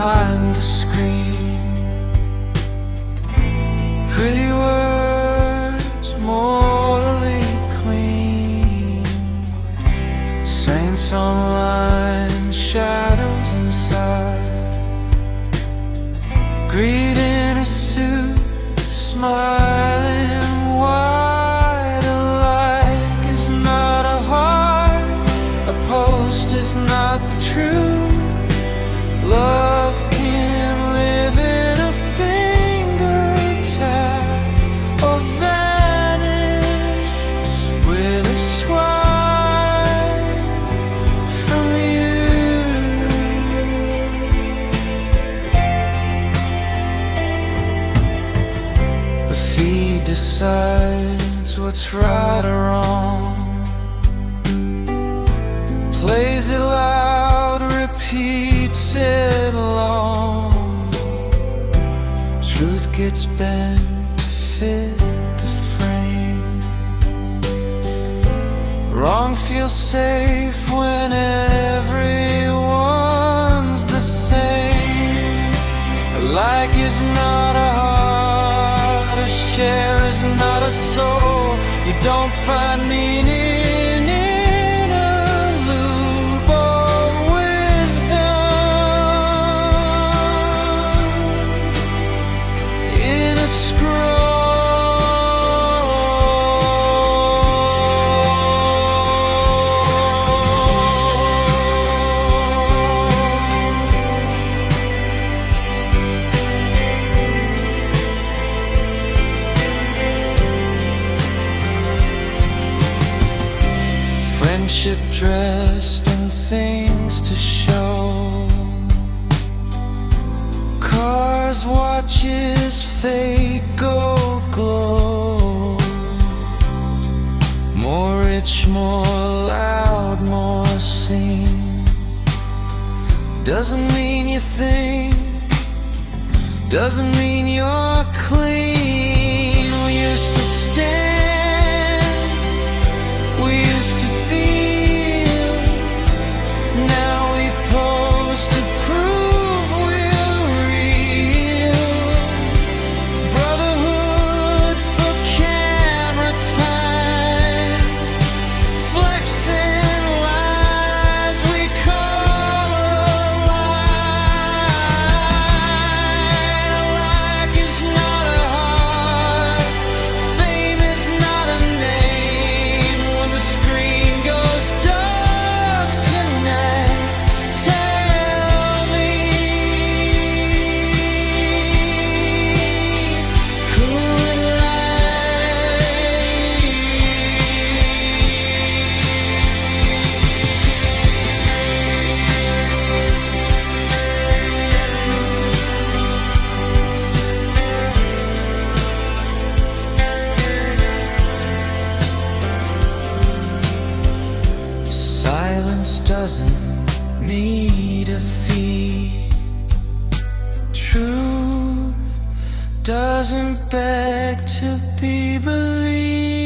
behind the screen. Pretty words, morally clean. Saints online, shadows inside. Greed in a suit, smiling wide. Alike is not a heart, a post is not the truth. Love can live in a finger tap or vanish with a swipe from you. The feed decides what's right or wrong, plays it loud, repeats it long. Truth gets bent to fit the frame. Wrong feels safe when everyone's the same. Like is not a heart, a share is not a soul. You don't find meaning friendship dressed in things to show. Cars, watches, fake gold glow. More rich, more loud, more seen. Doesn't mean you think, doesn't mean you're clean. We used to stand, we used to feel. Now we pose to prove we're real. Brotherhood for camera time, flexing lies we call a lie. Like is not a heart, fame is not a name. When the screen goes dark tonight, tell me who would silence doesn't need a fee. Truth doesn't beg to be believed.